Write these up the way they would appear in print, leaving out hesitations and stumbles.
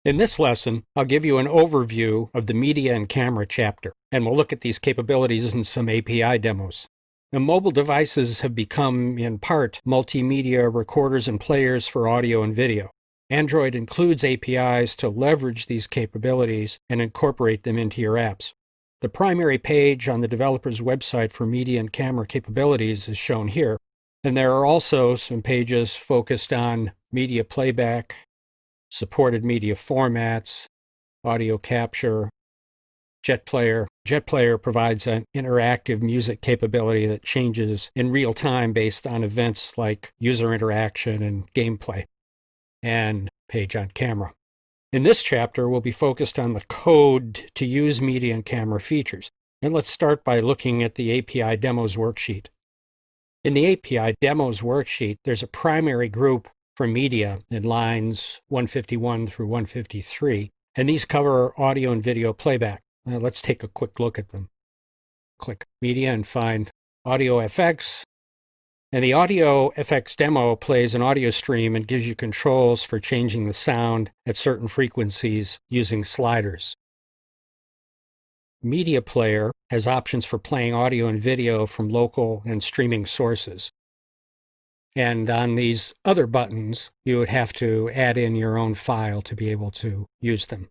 In this lesson, I'll give you an overview of the Media and Camera chapter, and we'll look at these capabilities in some API demos. Now, mobile devices have become, in part, multimedia recorders and players for audio and video. Android includes APIs to leverage these capabilities and incorporate them into your apps. The primary page on the developer's website for media and camera capabilities is shown here, and there are also some pages focused on media playback, supported media formats, audio capture, JetPlayer. JetPlayer provides an interactive music capability that changes in real time based on events like user interaction and gameplay, and page on camera. In this chapter, we'll be focused on the code to use media and camera features. And let's start by looking at the API Demos worksheet. In the API Demos worksheet, there's a primary group for media in lines 151 through 153, and these cover audio and video playback. Now let's take a quick look at them. Click Media and find Audio FX. And the Audio FX demo plays an audio stream and gives you controls for changing the sound at certain frequencies using sliders. Media Player has options for playing audio and video from local and streaming sources. And on these other buttons, you would have to add in your own file to be able to use them.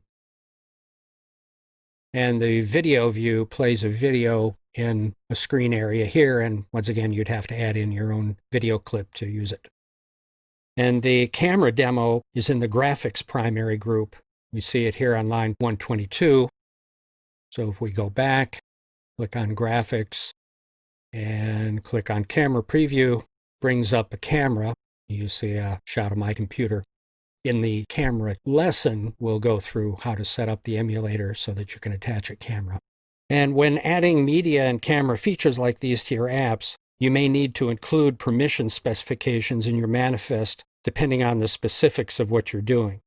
And the video view plays a video in a screen area here, and once again, you'd have to add in your own video clip to use it. And the camera demo is in the graphics primary group. We see it here on line 122. So if we go back, click on graphics, and click on camera preview, brings up a camera. You see a shot of my computer. In the camera lesson, we'll go through how to set up the emulator so that you can attach a camera. And when adding media and camera features like these to your apps, you may need to include permission specifications in your manifest depending on the specifics of what you're doing.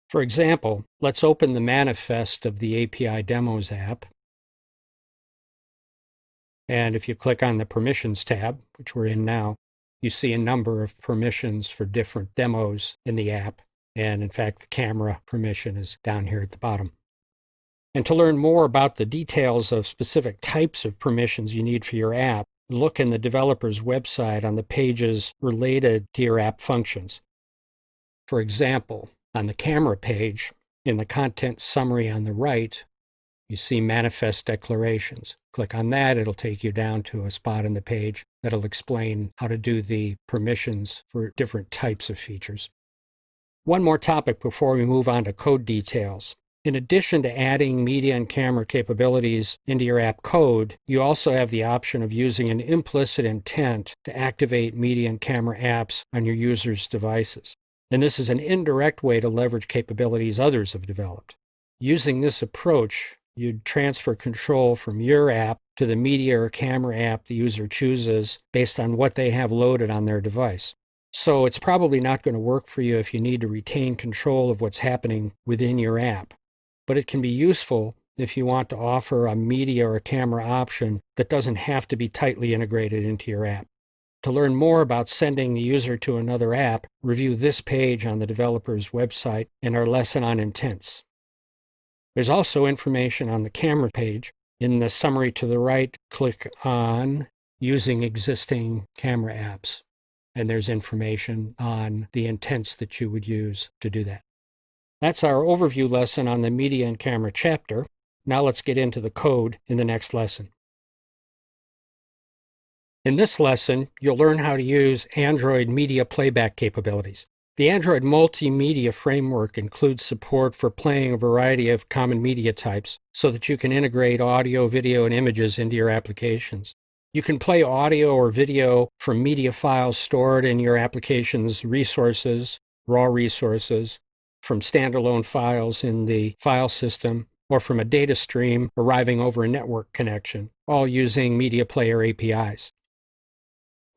For example, let's open the manifest of the API Demos app. And if you click on the Permissions tab, which we're in now, you see a number of permissions for different demos in the app. And in fact, the camera permission is down here at the bottom. And to learn more about the details of specific types of permissions you need for your app, look in the developer's website on the pages related to your app functions. For example, on the camera page, in the content summary on the right, you see manifest declarations. Click on that, it'll take you down to a spot in the page that'll explain how to do the permissions for different types of features. One more topic before we move on to code details. In addition to adding media and camera capabilities into your app code, you also have the option of using an implicit intent to activate media and camera apps on your users' devices. And this is an indirect way to leverage capabilities others have developed. Using this approach, you'd transfer control from your app to the media or camera app the user chooses based on what they have loaded on their device. So it's probably not going to work for you if you need to retain control of what's happening within your app. But it can be useful if you want to offer a media or a camera option that doesn't have to be tightly integrated into your app. To learn more about sending the user to another app, review this page on the developer's website and our lesson on intents. There's also information on the camera page. In the summary to the right, click on Using Existing Camera Apps, and there's information on the intents that you would use to do that. That's our overview lesson on the Media and Camera chapter. Now let's get into the code in the next lesson. In this lesson, you'll learn how to use Android media playback capabilities. The Android Multimedia Framework includes support for playing a variety of common media types so that you can integrate audio, video, and images into your applications. You can play audio or video from media files stored in your application's resources, raw resources, from standalone files in the file system, or from a data stream arriving over a network connection, all using media player APIs.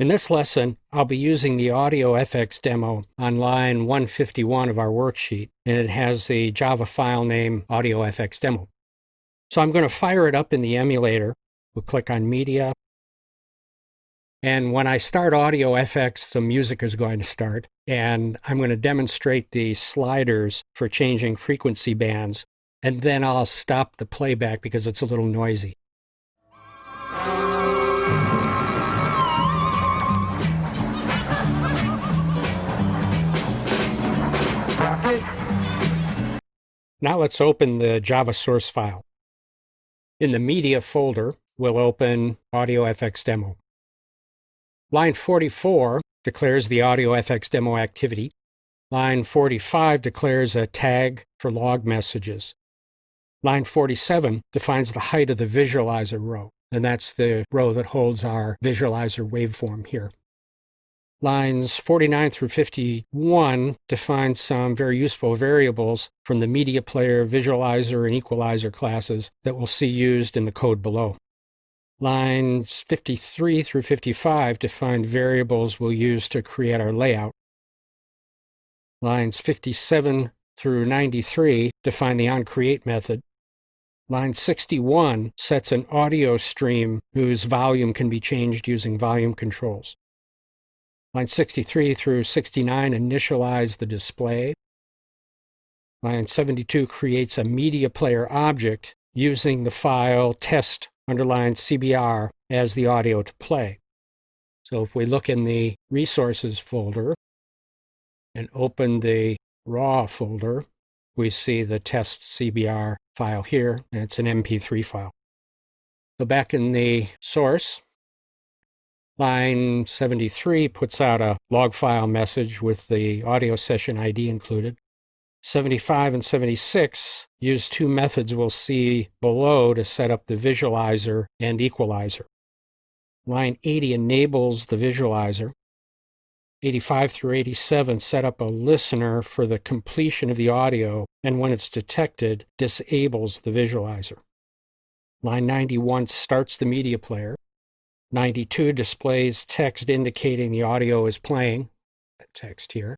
In this lesson, I'll be using the Audio FX demo on line 151 of our worksheet, and it has the Java file name Audio FX demo. So I'm going to fire it up in the emulator. We'll click on Media, And when I start Audio FX, the music is going to start. And I'm going to demonstrate the sliders for changing frequency bands. And then I'll stop the playback because it's a little noisy. Now let's open the Java source file. In the Media folder, we'll open Audio FX Demo. Line 44 declares the Audio FX Demo activity. Line 45 declares a tag for log messages. Line 47 defines the height of the visualizer row, and that's the row that holds our visualizer waveform here. Lines 49 through 51 define some very useful variables from the media player, visualizer, and equalizer classes that we'll see used in the code below. Lines 53 through 55 define variables we'll use to create our layout. Lines 57 through 93 define the onCreate method. Line 61 sets an audio stream whose volume can be changed using volume controls. Line 63 through 69 initialize the display. Line 72 creates a media player object using the file test_cbr as the audio to play. So if we look in the resources folder and open the raw folder, we see the test_cbr file here, and it's an MP3 file. So back in the source, line 73 puts out a log file message with the audio session ID included. 75 and 76 use two methods we'll see below to set up the visualizer and equalizer. Line 80 enables the visualizer. 85 through 87 set up a listener for the completion of the audio, and when it's detected, disables the visualizer. Line 91 starts the media player. 92 displays text indicating the audio is playing, that text here.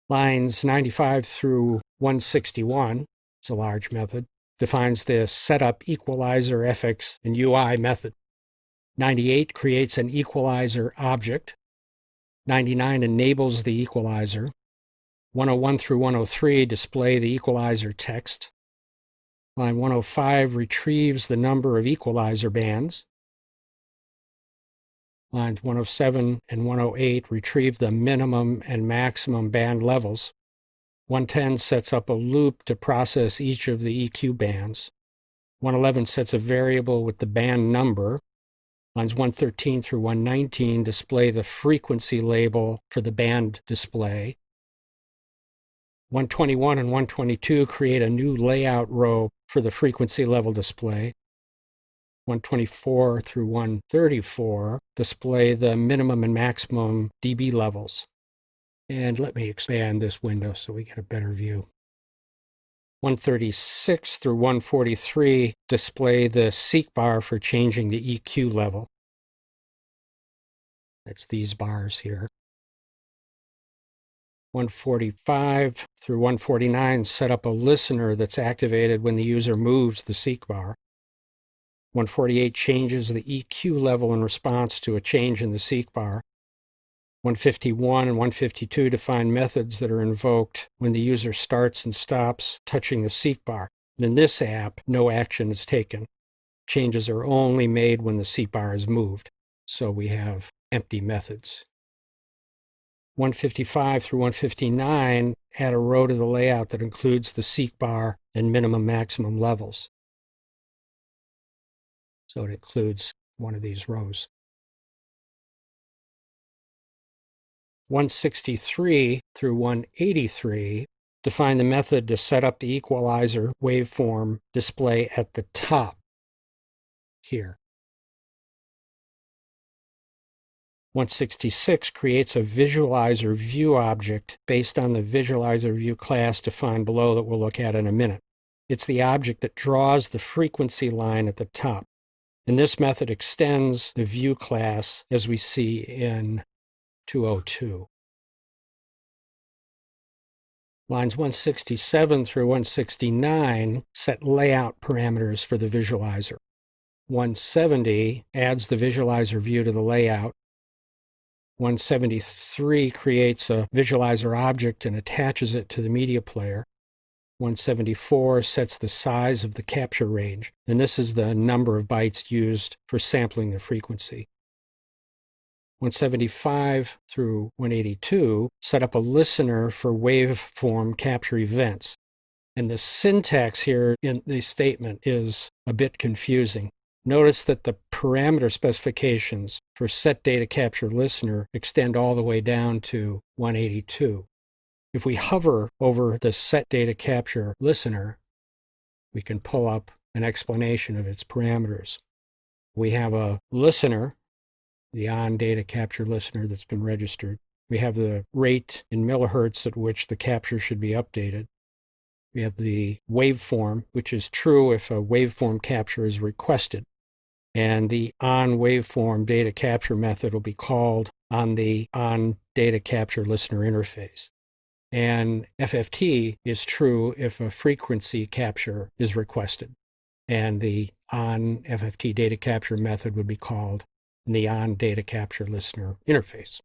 Lines 95 through 161, it's a large method, defines the setup equalizer FX and UI method. 98 creates an equalizer object. 99 enables the equalizer. 101 through 103 display the equalizer text. Line 105 retrieves the number of equalizer bands. Lines 107 and 108 retrieve the minimum and maximum band levels. 110 sets up a loop to process each of the EQ bands. 111 sets a variable with the band number. Lines 113 through 119 display the frequency label for the band display. 121 and 122 create a new layout row for the frequency level display. 124 through 134 display the minimum and maximum dB levels. And let me expand this window so we get a better view. 136 through 143 display the seek bar for changing the EQ level. That's these bars here. 145 through 149 set up a listener that's activated when the user moves the seek bar. 148 changes the EQ level in response to a change in the seek bar. 151 and 152 define methods that are invoked when the user starts and stops touching the seek bar. In this app, no action is taken. Changes are only made when the seek bar is moved. So we have empty methods. 155 through 159 add a row to the layout that includes the seek bar and minimum maximum levels. So it includes one of these rows. 163 through 183 define the method to set up the equalizer waveform display at the top here. 166 creates a visualizer view object based on the visualizer view class defined below that we'll look at in a minute. It's the object that draws the frequency line at the top. And this method extends the view class as we see in 202. Lines 167 through 169 set layout parameters for the visualizer. 170 adds the visualizer view to the layout. 173 creates a visualizer object and attaches it to the media player. 174 sets the size of the capture range, and this is the number of bytes used for sampling the frequency. 175 through 182 set up a listener for waveform capture events. And the syntax here in the statement is a bit confusing. Notice that the parameter specifications for set data capture listener extend all the way down to 182. If we hover over the set data capture listener, we can pull up an explanation of its parameters. We have a listener, the on data capture listener that's been registered. We have the rate in millihertz at which the capture should be updated. We have the waveform, which is true if a waveform capture is requested. And the on waveform data capture method will be called on the on data capture listener interface. And FFT is true if a frequency capture is requested. And the on FFT data capture method would be called the on data capture listener interface.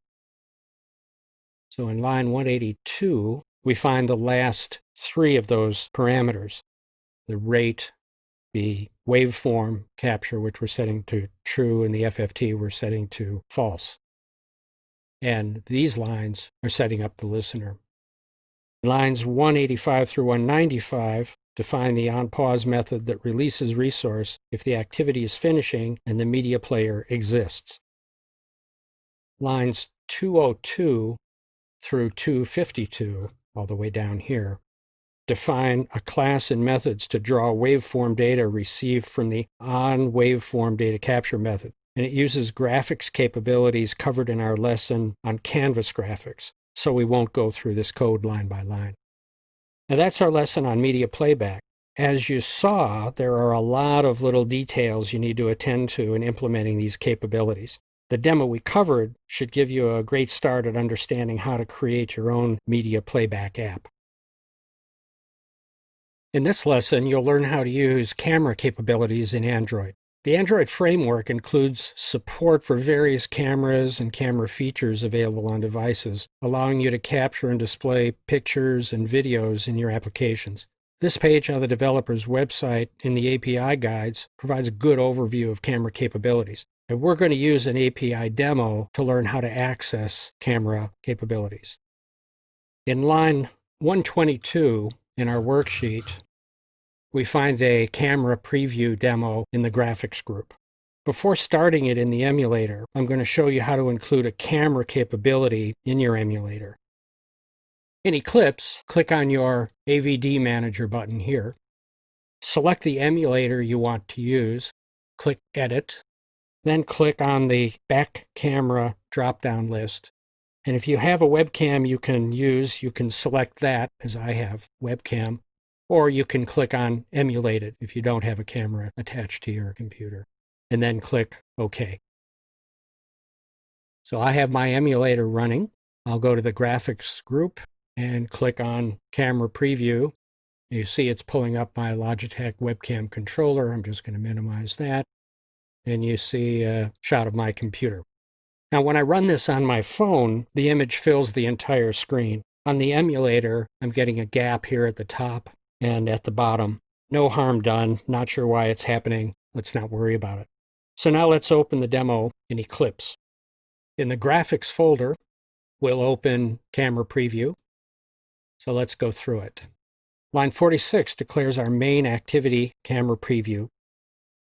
So in line 182, we find the last three of those parameters: the rate, the waveform capture, which we're setting to true, and the FFT we're setting to false. And these lines are setting up the listener. Lines 185 through 195 define the on-pause method that releases resource if the activity is finishing and the media player exists. Lines 202 through 252, all the way down here, define a class and methods to draw waveform data received from the on waveform data capture method. And it uses graphics capabilities covered in our lesson on canvas graphics, so we won't go through this code line by line. Now that's our lesson on media playback. As you saw, there are a lot of little details you need to attend to in implementing these capabilities. The demo we covered should give you a great start at understanding how to create your own media playback app. In this lesson, you'll learn how to use camera capabilities in Android. The Android framework includes support for various cameras and camera features available on devices, allowing you to capture and display pictures and videos in your applications. This page on the developer's website in the API guides provides a good overview of camera capabilities. And we're going to use an API demo to learn how to access camera capabilities. In line 122 in our worksheet, we find a camera preview demo in the graphics group. Before starting it in the emulator, I'm going to show you how to include a camera capability in your emulator. In Eclipse, click on your AVD Manager button here. Select the emulator you want to use. Click Edit. Then click on the Back Camera drop-down list. And if you have a webcam you can use, you can select that, as I have, webcam. Or you can click on Emulate it if you don't have a camera attached to your computer. And then click OK. So I have my emulator running. I'll go to the graphics group and click on Camera Preview. You see it's pulling up my Logitech webcam controller. I'm just going to minimize that. And you see a shot of my computer. Now, when I run this on my phone, the image fills the entire screen. On the emulator, I'm getting a gap here at the top and at the bottom. No harm done. Not sure why it's happening. Let's not worry about it. So now let's open the demo in Eclipse. In the graphics folder, we'll open Camera Preview. So let's go through it. Line 46 declares our main activity, Camera Preview.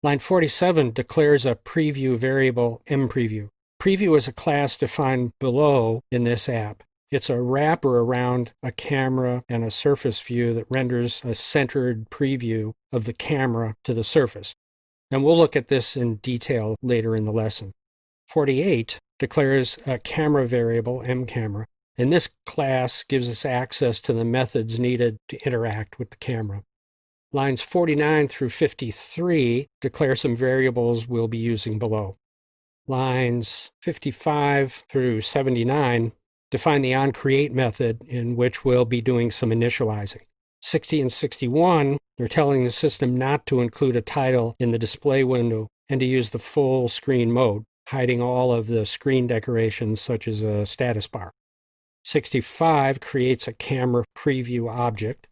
Line 47 declares a preview variable, mPreview. Preview is a class defined below in this app. It's a wrapper around a camera and a surface view that renders a centered preview of the camera to the surface. And we'll look at this in detail later in the lesson. 48 declares a camera variable, mCamera. And this class gives us access to the methods needed to interact with the camera. Lines 49 through 53 declare some variables we'll be using below. Lines 55 through 79 define the onCreate method in which we'll be doing some initializing. 60 and 61, they're telling the system not to include a title in the display window and to use the full screen mode, hiding all of the screen decorations such as a status bar. 65 creates a camera preview object.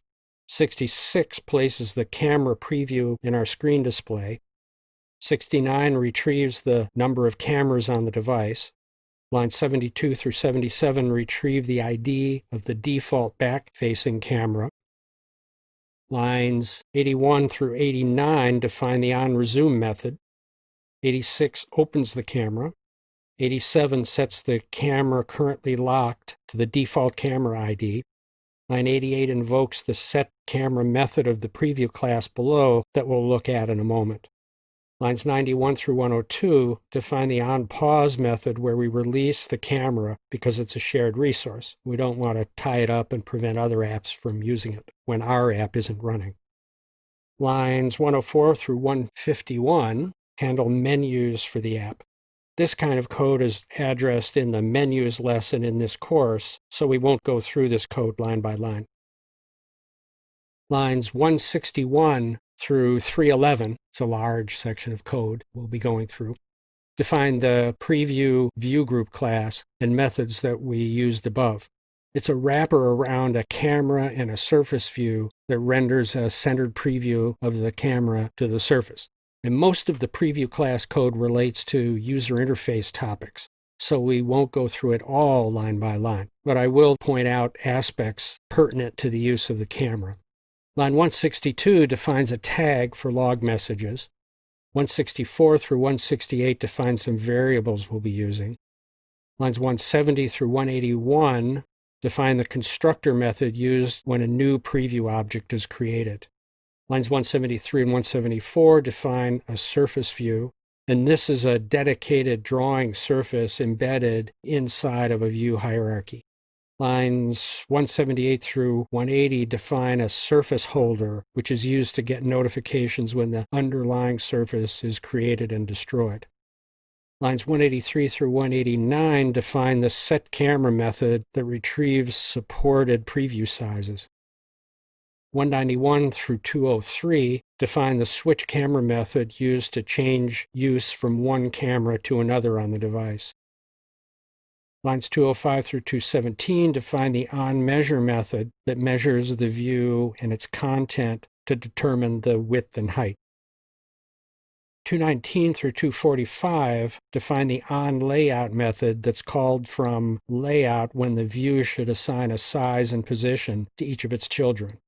66 places the camera preview in our screen display. 69 retrieves the number of cameras on the device. Lines 72 through 77 retrieve the ID of the default back-facing camera. Lines 81 through 89 define the on-resume method. 86 opens the camera. 87 sets the camera currently locked to the default camera ID. Line 88 invokes the set camera method of the preview class below that we'll look at in a moment. Lines 91 through 102 define the on-pause method where we release the camera because it's a shared resource. We don't want to tie it up and prevent other apps from using it when our app isn't running. Lines 104 through 151 handle menus for the app. This kind of code is addressed in the menus lesson in this course, so we won't go through this code line by line. Lines 161 through 311, it's a large section of code we'll be going through, define the preview view group class and methods that we used above. It's a wrapper around a camera and a surface view that renders a centered preview of the camera to the surface. And most of the preview class code relates to user interface topics, so we won't go through it all line by line, but I will point out aspects pertinent to the use of the camera. Line 162 defines a tag for log messages. 164 through 168 defines some variables we'll be using. Lines 170 through 181 define the constructor method used when a new preview object is created. Lines 173 and 174 define a surface view, and this is a dedicated drawing surface embedded inside of a view hierarchy. Lines 178 through 180 define a surface holder, which is used to get notifications when the underlying surface is created and destroyed. Lines 183 through 189 define the set camera method that retrieves supported preview sizes. 191 through 203 define the switch camera method used to change use from one camera to another on the device. Lines 205 through 217 define the on-measure method that measures the view and its content to determine the width and height. 219 through 245 define the on-layout method that's called from layout when the view should assign a size and position to each of its children.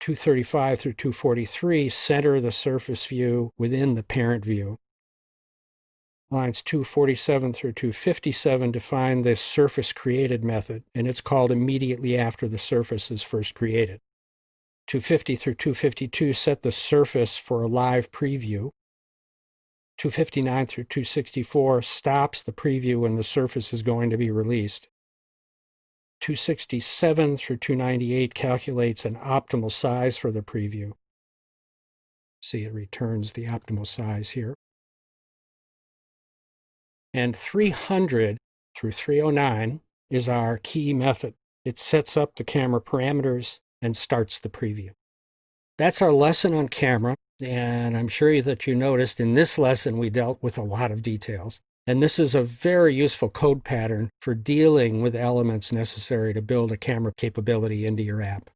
235 through 243 center the surface view within the parent view. Lines 247 through 257 define the surface created method, and it's called immediately after the surface is first created. 250 through 252 set the surface for a live preview. 259 through 264 stops the preview when the surface is going to be released. 267 through 298 calculates an optimal size for the preview. See, it returns the optimal size here. And 300 through 309 is our key method. It sets up the camera parameters and starts the preview. That's our lesson on camera, and I'm sure that you noticed in this lesson we dealt with a lot of details. And this is a very useful code pattern for dealing with elements necessary to build a camera capability into your app.